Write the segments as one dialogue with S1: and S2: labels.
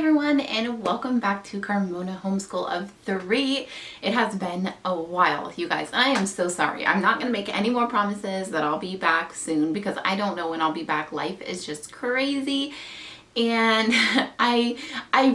S1: everyone, and welcome back to Carmona Homeschool of 3. It has been a while, you guys. I am so sorry. I'm not going to make any more promises that I'll be back soon because I don't know when I'll be back. Life is just crazy. And I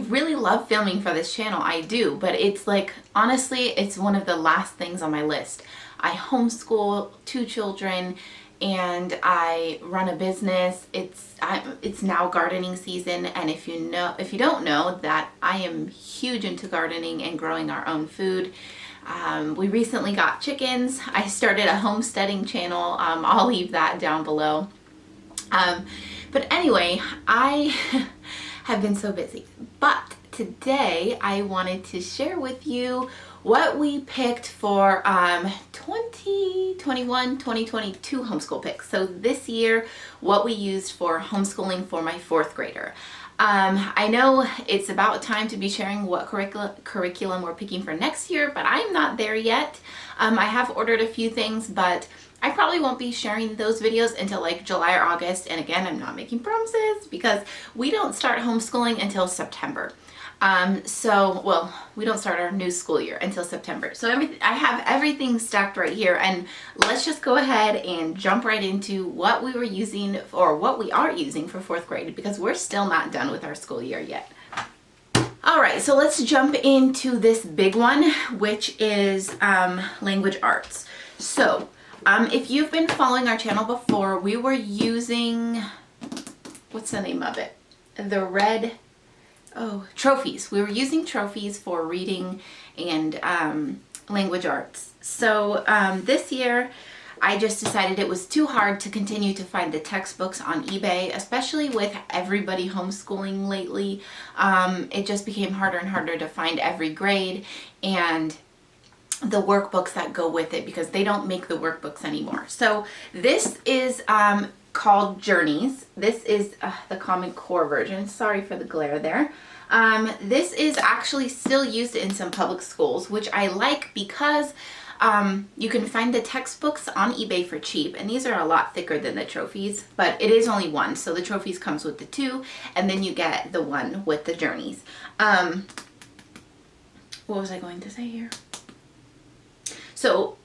S1: really love filming for this channel. I do, but it's like, honestly, it's one of the last things on my list. I homeschool 2 children and I run a business. It's now gardening season, and if you don't know that I am huge into gardening and growing our own food. We recently got chickens. I started a homesteading channel. I'll leave that down below. But anyway, I have been so busy. But today I wanted to share with you what we picked for 2021-2022 homeschool picks. So this year, what we used for homeschooling for my 4th grader. I know it's about time to be sharing what curriculum we're picking for next year, but I'm not there yet. I have ordered a few things, but I probably won't be sharing those videos until like July or August. And again, I'm not making promises because we don't start homeschooling until September. We don't start our new school year until September. So I have everything stacked right here, and let's just go ahead and jump right into what we were using or what we are using for 4th grade, because we're still not done with our school year yet. All right, so let's jump into this big one, which is language arts. So if you've been following our channel before, we were using, what's the name of it? Trophies. We were using trophies for reading and language arts. So this year, I just decided it was too hard to continue to find the textbooks on eBay, especially with everybody homeschooling lately. It just became harder and harder to find every grade and the workbooks that go with it, because they don't make the workbooks anymore. So this is called Journeys. This is the Common Core version. Sorry for the glare there. This is actually still used in some public schools, which I like because you can find the textbooks on eBay for cheap, and these are a lot thicker than the trophies, but it is only one. So the trophies comes with the 2, and then you get the one with the Journeys. What was I going to say here? So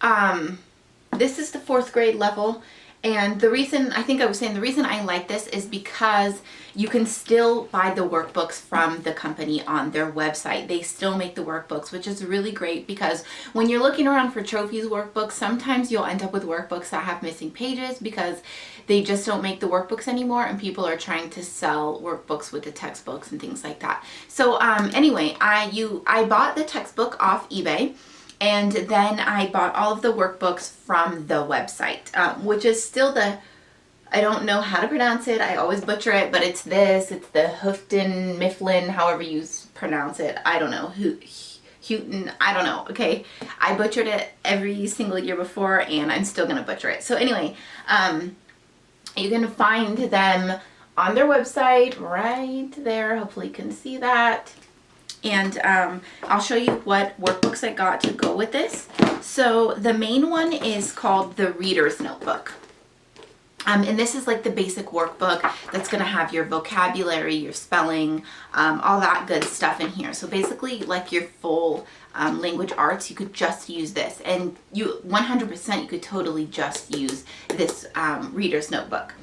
S1: this is the 4th grade level. And the reason I like this is because you can still buy the workbooks from the company on their website. They still make the workbooks, which is really great, because when you're looking around for trophies workbooks, sometimes you'll end up with workbooks that have missing pages because they just don't make the workbooks anymore, and people are trying to sell workbooks with the textbooks and things like that. So anyway, I bought the textbook off eBay. And then I bought all of the workbooks from the website, which is still I don't know how to pronounce it. I always butcher it, but it's the Houghton, Mifflin, however you pronounce it. I don't know. Houghton, I don't know. Okay. I butchered it every single year before, and I'm still going to butcher it. So anyway, you can find them on their website right there. Hopefully you can see that. And I'll show you what workbooks I got to go with this. So the main one is called the Reader's Notebook. And this is like the basic workbook that's going to have your vocabulary, your spelling, all that good stuff in here. So basically, like your full language arts, you could just use this. And 100% you could totally just use this Reader's Notebook.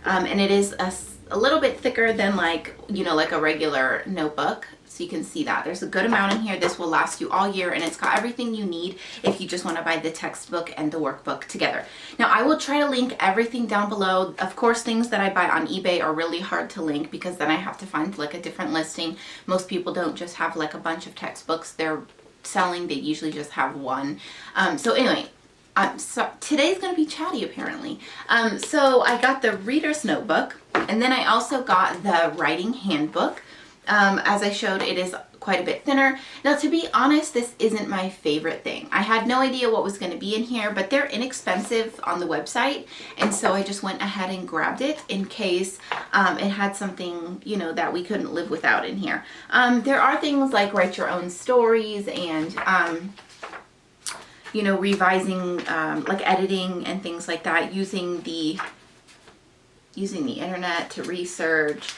S1: And it is a little bit thicker than like a regular notebook. So you can see that there's a good amount in here. This will last you all year, and it's got everything you need if you just want to buy the textbook and the workbook together. Now, I will try to link everything down below. Of course, things that I buy on eBay are really hard to link because then I have to find like a different listing. Most people don't just have like a bunch of textbooks they're selling. They usually just have one. So anyway, so today's going to be chatty apparently. So I got the Reader's Notebook, and then I also got the Writing Handbook. As I showed, it is quite a bit thinner. Now, to be honest, this isn't my favorite thing. I had no idea what was going to be in here, but they're inexpensive on the website, and so I just went ahead and grabbed it in case it had something, that we couldn't live without in here. There are things like write your own stories and revising, like editing and things like that, using the internet to research,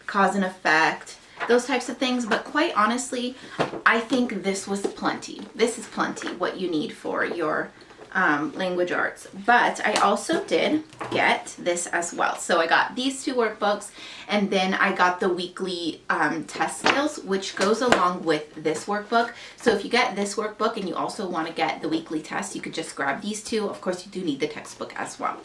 S1: cause and effect, those types of things. But quite honestly, I think this was plenty. This is plenty what you need for your language arts. But I also did get this as well. So I got these 2 workbooks, and then I got the weekly test skills, which goes along with this workbook. So if you get this workbook and you also want to get the weekly test, you could just grab these 2. Of course, you do need the textbook as well.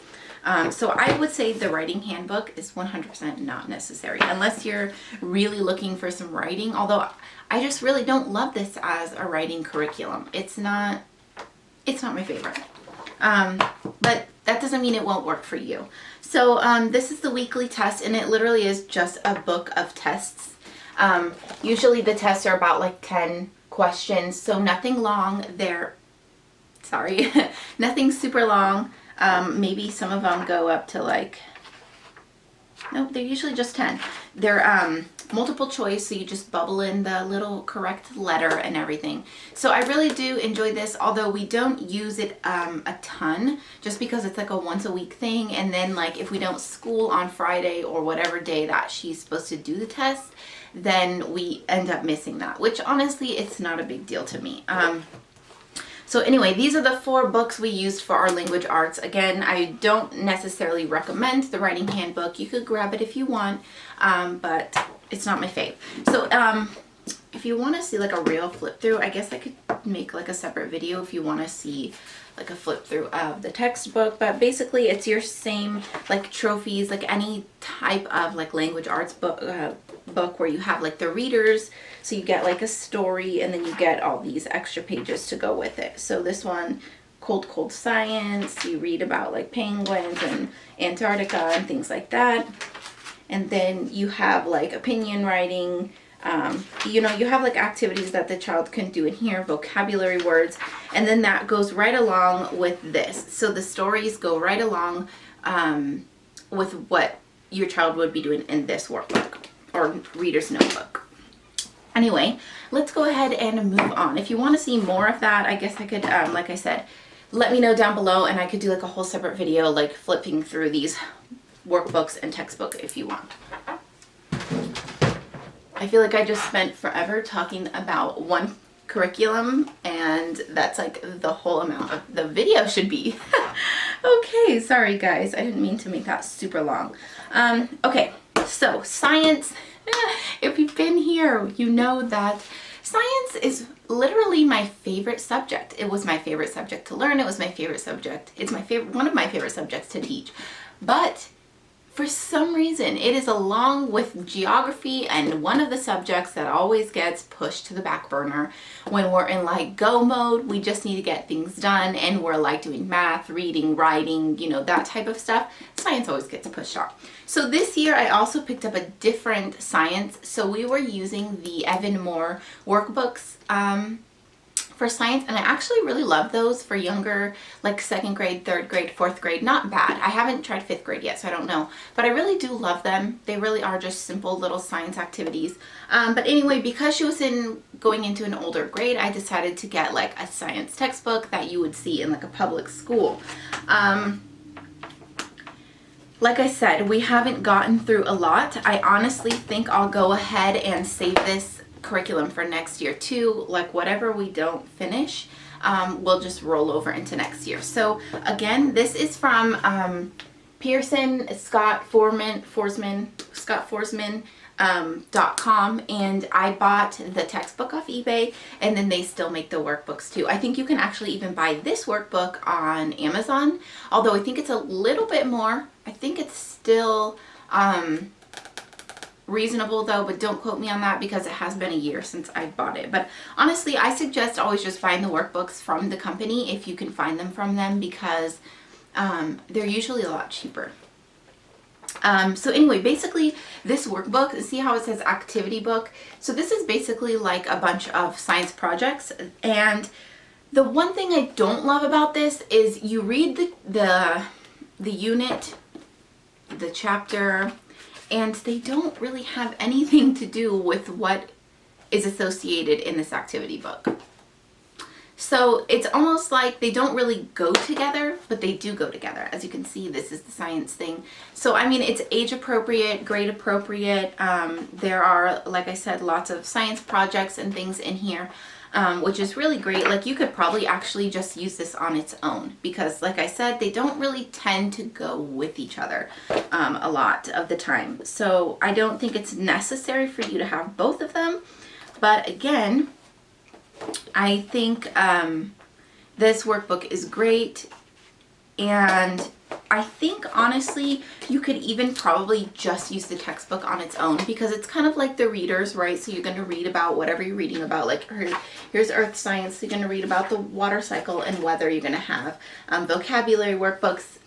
S1: So I would say the writing handbook is 100% not necessary unless you're really looking for some writing, although I just really don't love this as a writing curriculum. It's not my favorite. But that doesn't mean it won't work for you. So this is the weekly test, and it literally is just a book of tests. Usually the tests are about like 10 questions, so nothing long. Nothing super long. Maybe some of them go up to like, nope, they're usually just 10. They're multiple choice, so you just bubble in the little correct letter and everything. So I really do enjoy this, although we don't use it a ton, just because it's like a once a week thing. And then like if we don't school on Friday or whatever day that she's supposed to do the test, then we end up missing that, which honestly, it's not a big deal to me. So anyway, these are the 4 books we used for our language arts. Again, I don't necessarily recommend the writing handbook. You could grab it if you want, but it's not my fave. So if you want to see like a real flip through, I guess I could make like a separate video if you want to see like a flip through of the textbook. But basically it's your same like trophies, like any type of like language arts book where you have like the readers. So you get like a story, and then you get all these extra pages to go with it. So this one, Cold Science, you read about like penguins and Antarctica and things like that. And then you have like opinion writing. You have like activities that the child can do in here, vocabulary words, and then that goes right along with this. So the stories go right along with what your child would be doing in this workbook or reader's notebook. Anyway, let's go ahead and move on. If you want to see more of that, I guess I could, like I said, let me know down below, and I could do like a whole separate video like flipping through these workbooks and textbook if you want. I feel like I just spent forever talking about one curriculum, and that's like the whole amount of the video should be. Okay, sorry guys, I didn't mean to make that super long. Okay, so science. If you've been here, you know that science is literally my favorite subject. It was my favorite subject to learn. It was my favorite subject. It's one of my favorite subjects to teach. But for some reason, it is along with geography and one of the subjects that always gets pushed to the back burner when we're in like go mode. We just need to get things done, and we're like doing math, reading, writing, that type of stuff. Science always gets pushed off. So this year I also picked up a different science. So we were using the Evan Moore workbooks for science, and I actually really love those for younger, like 2nd grade, 3rd grade, 4th grade. Not bad. I haven't tried 5th grade yet, so I don't know, but I really do love them. They really are just simple little science activities. But anyway, because she was going into an older grade, I decided to get like a science textbook that you would see in like a public school. Like I said, we haven't gotten through a lot. I honestly think I'll go ahead and save this curriculum for next year too. Like whatever we don't finish, we'll just roll over into next year. So again, this is from Pearson, Scott Forsman, .com, and I bought the textbook off eBay, and then they still make the workbooks too. I think you can actually even buy this workbook on Amazon, although I think it's a little bit more. I think it's still reasonable though, but don't quote me on that because it has been a year since I bought it. But honestly, I suggest always just buying the workbooks from the company if you can find them from them, because they're usually a lot cheaper. So anyway, basically this workbook, see how it says activity book? So this is basically like a bunch of science projects, and the one thing I don't love about this is you read the unit, the chapter, and they don't really have anything to do with what is associated in this activity book. So it's almost like they don't really go together, but they do go together. As you can see, this is the science thing. So, I mean, it's age appropriate, grade appropriate. There are, like I said, lots of science projects and things in here, which is really great. Like, you could probably actually just use this on its own because, like I said, they don't really tend to go with each other a lot of the time. So I don't think it's necessary for you to have both of them. But again, I think this workbook is great, and I think honestly you could even probably just use the textbook on its own because it's kind of like the readers, right? So you're going to read about whatever you're reading about, like here's earth science, so you're going to read about the water cycle and weather. You're going to have vocabulary workbooks,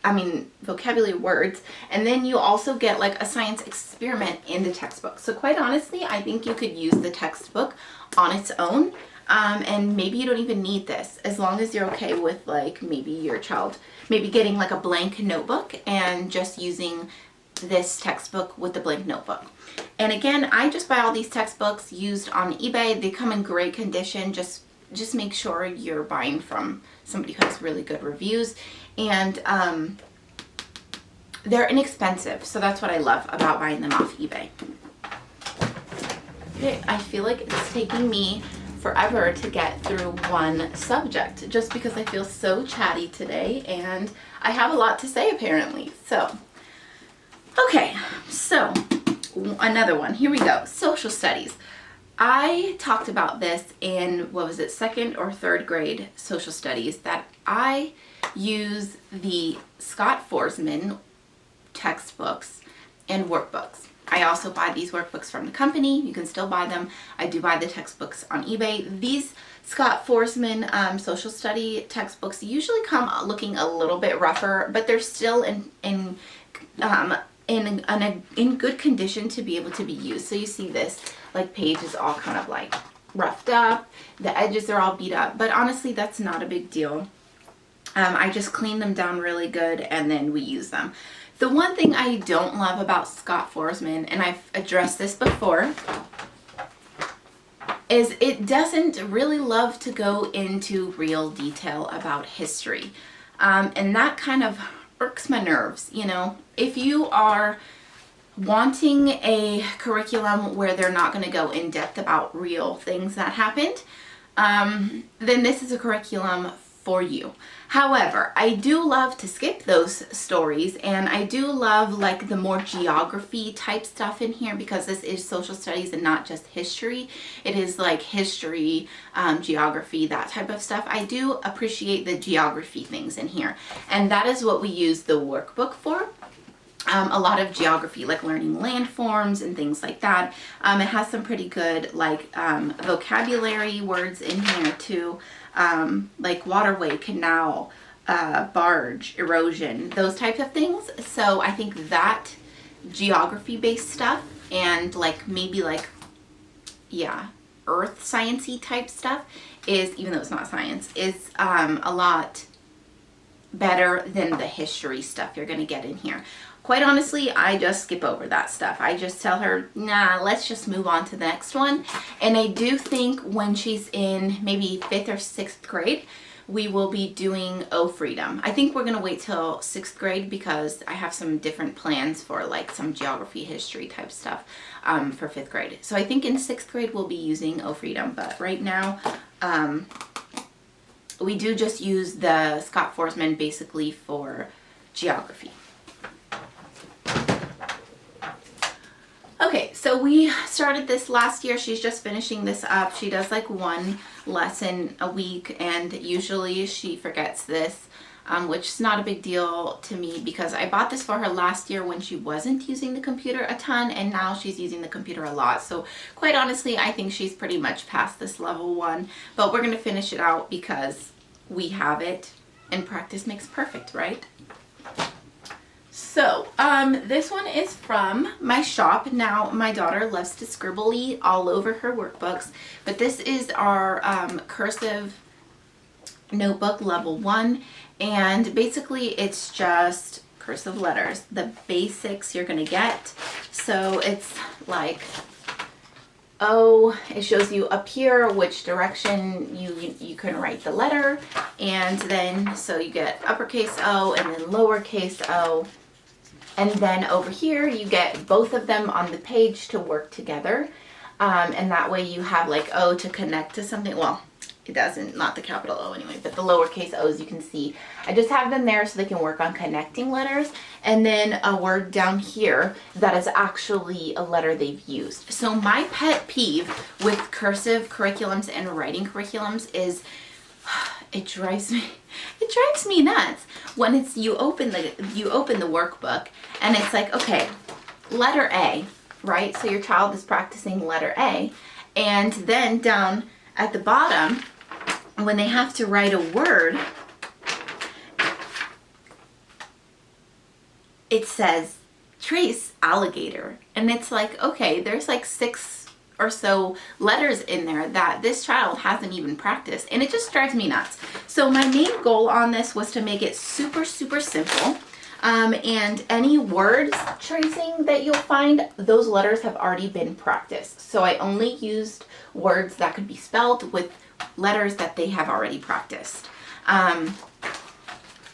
S1: vocabulary words, and then you also get like a science experiment in the textbook. So quite honestly, I think you could use the textbook on its own. And maybe you don't even need this as long as you're okay with like maybe your child maybe getting like a blank notebook and just using this textbook with the blank notebook. And again, I just buy all these textbooks used on eBay. They come in great condition. Just make sure you're buying from somebody who has really good reviews, and they're inexpensive. So that's what I love about buying them off eBay. Okay, I feel like it's taking me forever to get through one subject just because I feel so chatty today and I have a lot to say apparently. So, okay, so another one. Here we go. Social studies. I talked about this in, what was it, second or third grade social studies, that I use the Scott Forsman textbooks and workbooks. I also buy these workbooks from the company. You can still buy them. I do buy the textbooks on eBay. These Scott Forsman social study textbooks usually come looking a little bit rougher, but they're still in good condition to be able to be used. So you see this like page is all kind of like roughed up. The edges are all beat up, but honestly, that's not a big deal. I just clean them down really good and then we use them. The one thing I don't love about Scott Forsman, and I've addressed this before, is it doesn't really love to go into real detail about history. And that kind of irks my nerves, you know. If you are wanting a curriculum where they're not going to go in depth about real things that happened, then this is a curriculum for you. However, I do love to skip those stories, and I do love like the more geography type stuff in here because this is social studies and not just history. It is like history, geography, that type of stuff. I do appreciate the geography things in here, and that is what we use the workbook for. A lot of geography, like learning landforms and things like that. It has some pretty good like vocabulary words in here too. Like waterway, canal, barge, erosion, those types of things. So I think that geography based stuff and like maybe like, yeah, earth sciencey type stuff is, even though it's not science, is a lot better than the history stuff you're going to get in here. Quite honestly, I just skip over that stuff. I just tell her, nah, let's just move on to the next one. And I do think when she's in maybe 5th or 6th grade, we will be doing O Freedom. I think we're going to wait till 6th grade because I have some different plans for like some geography, history type stuff for 5th grade. So I think in 6th grade we'll be using O Freedom. But right now, we do just use the Scott Forsman basically for geography. Okay, so we started this last year. She's just finishing this up. She does like one lesson a week, and usually she forgets this, which is not a big deal to me because I bought this for her last year when she wasn't using the computer a ton, and now she's using the computer a lot. So quite honestly, I think she's pretty much past this level 1, but we're going to finish it out because we have it, and practice makes perfect, right? So, this one is from my shop. Now, my daughter loves to scribbly all over her workbooks, but this is our Cursive notebook level 1, and basically it's just cursive letters, the basics you're going to get. So it's like O, it shows you up here which direction you can write the letter, and then so you get uppercase O and then lowercase o, and then over here you get both of them on the page to work together, and that way you have like O to connect to something. Well, it doesn't, not the capital O anyway, but the lowercase o's you can see. I just have them there so they can work on connecting letters, and then a word down here that is actually a letter they've used. So my pet peeve with cursive curriculums and writing curriculums is it drives me nuts when it's you open the workbook and it's like, okay, letter A, right? So your child is practicing letter A, and then down at the bottom, when they have to write a word, it says trace alligator. And it's like, okay, there's like 6 or so letters in there that this child hasn't even practiced. And it just drives me nuts. So my main goal on this was to make it super, super simple. And any words tracing that you'll find, those letters have already been practiced. So I only used words that could be spelled with letters that they have already practiced.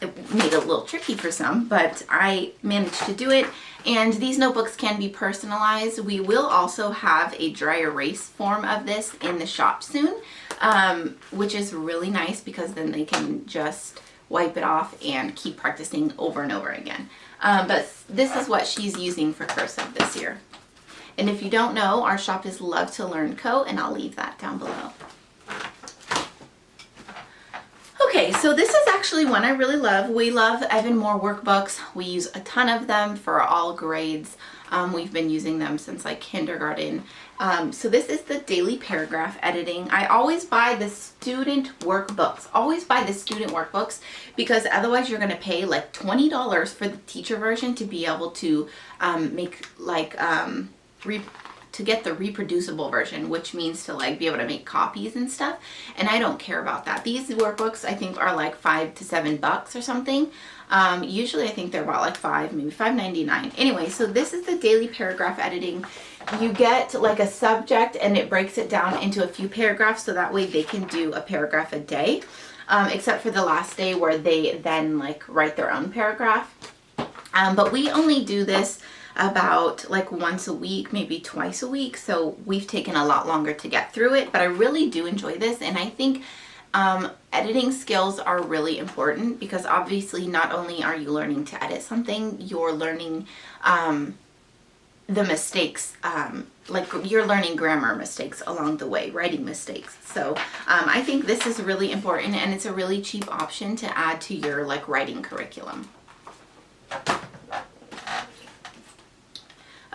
S1: It made it a little tricky for some, but I managed to do it. And these notebooks can be personalized. We will also have a dry erase form of this in the shop soon, which is really nice because then they can just wipe it off and keep practicing over and over again. But this is what she's using for cursive this year. And if you don't know, our shop is Love to Learn Co., and I'll leave that down below. Okay, so this is actually one I really love. We love Evan Moore workbooks. We use a ton of them for all grades. We've been using them since like kindergarten. So this is the daily paragraph editing. I always buy the student workbooks. Always buy the student workbooks because otherwise you're going to pay like $20 for the teacher version to be able to make like to get the reproducible version, which means to like be able to make copies and stuff. And I don't care about that. These workbooks I think are like $5 to $7 or something. Usually I think they're about like $5, maybe $5.99. Anyway, so this is the daily paragraph editing. You get like a subject and it breaks it down into a few paragraphs so that way they can do a paragraph a day, except for the last day where they then like write their own paragraph. But we only do this about like once a week, maybe twice a week. So we've taken a lot longer to get through it, but I really do enjoy this. And I think editing skills are really important because obviously not only are you learning to edit something, you're learning the mistakes, like you're learning grammar mistakes along the way, writing mistakes. So I think this is really important, and it's a really cheap option to add to your like writing curriculum.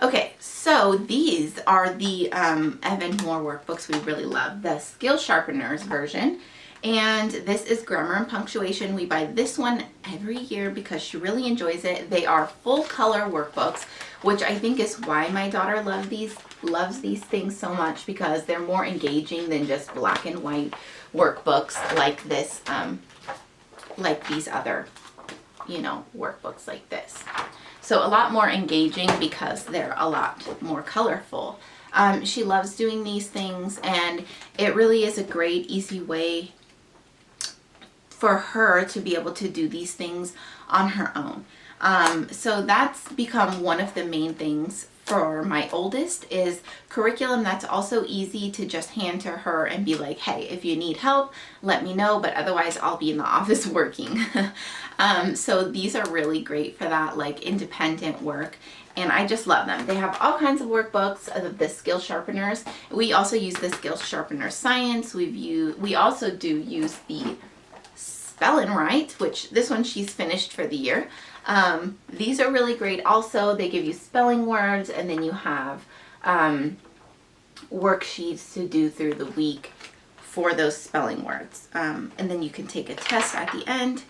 S1: Okay, so these are the Evan Moore workbooks we really love, the Skill Sharpeners version. And this is grammar and punctuation. We buy this one every year because she really enjoys it. They are full color workbooks, which I think is why my daughter loves these things so much, because they're more engaging than just black and white workbooks like this, like these other, workbooks like this. So a lot more engaging because they're a lot more colorful. She loves doing these things, and it really is a great, easy way for her to be able to do these things on her own. So that's become one of the main things for my oldest, is curriculum that's also easy to just hand to her and be like, hey, if you need help, let me know, but otherwise I'll be in the office working. So these are really great for that like independent work, and I just love them. They have all kinds of workbooks of the Skill Sharpeners. We also use the Skill Sharpener Science. We also do use the Spell and Write, which this one she's finished for the year. These are really great also. They give you spelling words, and then you have worksheets to do through the week for those spelling words. And then you can take a test at the end.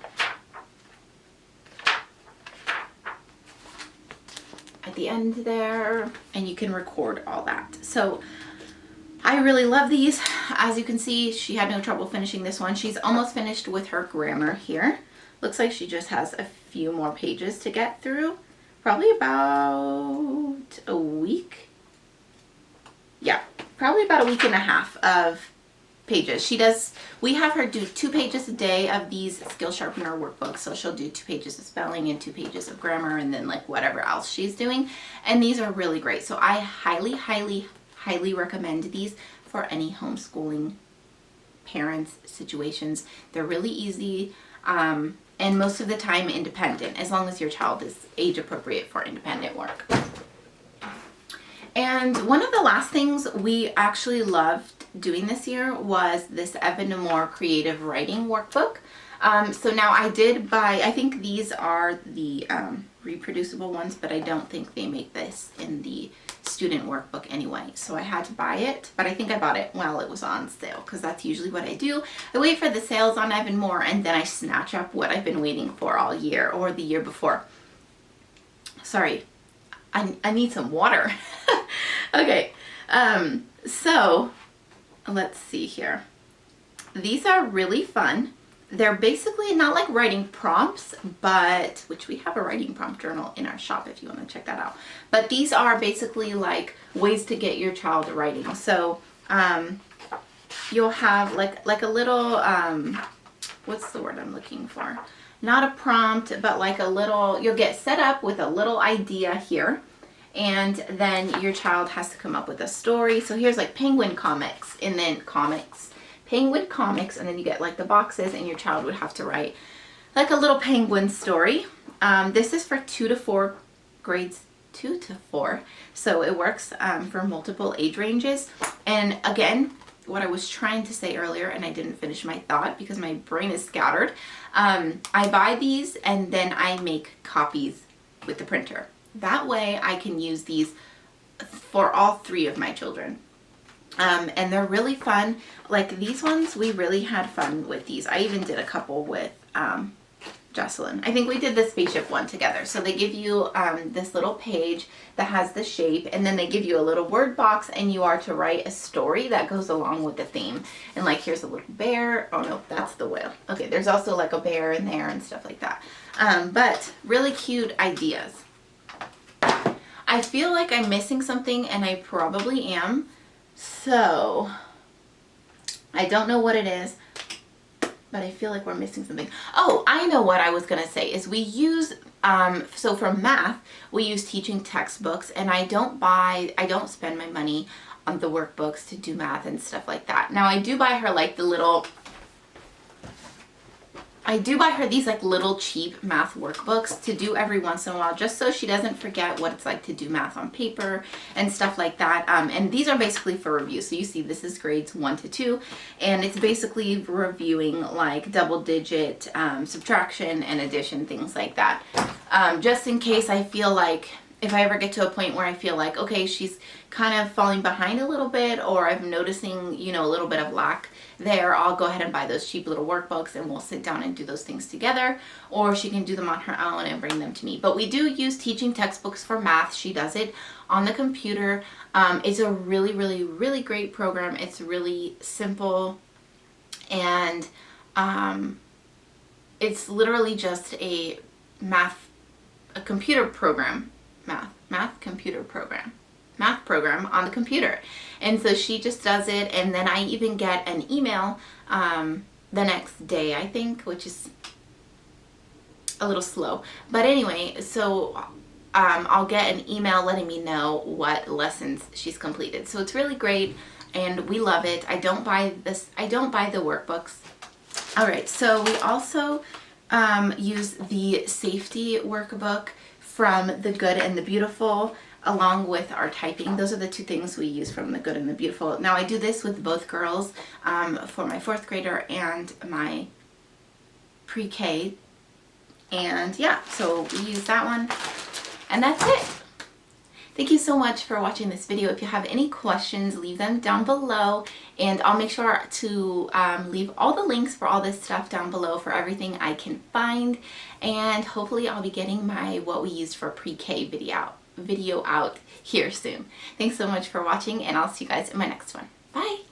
S1: There, and you can record all that. So I really love these. As you can see, she had no trouble finishing this one. She's almost finished with her grammar here. Looks like she just has a few more pages to get through. Probably about a week. Yeah, probably about a week and a half of pages. We have her do 2 pages a day of these skill sharpener workbooks. So she'll do 2 pages of spelling and 2 pages of grammar, and then like whatever else she's doing. And these are really great. So I highly, highly, highly recommend these for any homeschooling parents situations. They're really easy, and most of the time independent, as long as your child is age appropriate for independent work. And one of the last things we actually loved doing this year was this Evan Moore Creative Writing Workbook. So now I did buy, I think these are the reproducible ones, but I don't think they make this in the student workbook anyway. So I had to buy it, but I think I bought it while it was on sale, because that's usually what I do. I wait for the sales on Evan Moore, and then I snatch up what I've been waiting for all year or the year before. Sorry, I need some water. Okay, so let's see here. These are really fun. They're basically not like writing prompts, but, which we have a writing prompt journal in our shop if you want to check that out. But these are basically like ways to get your child writing. So you'll have like a little, what's the word I'm looking for? Not a prompt, but like a little, you'll get set up with a little idea here. And then your child has to come up with a story. So here's like penguin comics, and then penguin comics, and then you get like the boxes, and your child would have to write like a little penguin story. This is for 2 to 4 grades, 2 to 4. So it works for multiple age ranges. And again, what I was trying to say earlier, and I didn't finish my thought because my brain is scattered. I buy these and then I make copies with the printer. That way I can use these for all 3 of my children. And they're really fun. Like these ones, we really had fun with these. I even did a couple with Jocelyn. I think we did the spaceship one together. So they give you this little page that has the shape, and then they give you a little word box, and you are to write a story that goes along with the theme. And like here's a little bear. Oh no, that's the whale. Okay, there's also like a bear in there and stuff like that. But really cute ideas. I feel like I'm missing something, and I probably am. So I don't know what it is, but I feel like we're missing something. Oh, I know what I was going to say is we use, so for math, we use teaching textbooks, and I don't spend my money on the workbooks to do math and stuff like that. Now I do buy her like these like little cheap math workbooks to do every once in a while, just so she doesn't forget what it's like to do math on paper and stuff like that. And these are basically for review. So you see this is grades 1 to 2, and it's basically reviewing like double digit subtraction and addition, things like that. Just in case I feel like, if I ever get to a point where I feel like, okay, she's kind of falling behind a little bit, or I'm noticing, you know, a little bit of lack there, I'll go ahead and buy those cheap little workbooks, and we'll sit down and do those things together, or she can do them on her own and bring them to me. But we do use teaching textbooks for math. She does it on the computer. It's a really, really, really great program. It's really simple, and it's literally just a computer program. Math program on the computer. And so she just does it, and then I even get an email the next day, I think, which is a little slow. But anyway, so I'll get an email letting me know what lessons she's completed. So it's really great, and we love it. I don't buy the workbooks. All right, so we also use the safety workbook from The Good and the Beautiful, along with our typing. Those are the 2 things we use from The Good and the Beautiful. Now I do this with both girls, for my 4th grader and my pre-K. And yeah, so we use that one, and that's it. Thank you so much for watching this video. If you have any questions, leave them down below, and I'll make sure to leave all the links for all this stuff down below for everything I can find. And hopefully I'll be getting my what we used for pre-K video out here soon. Thanks so much for watching, and I'll see you guys in my next one. Bye!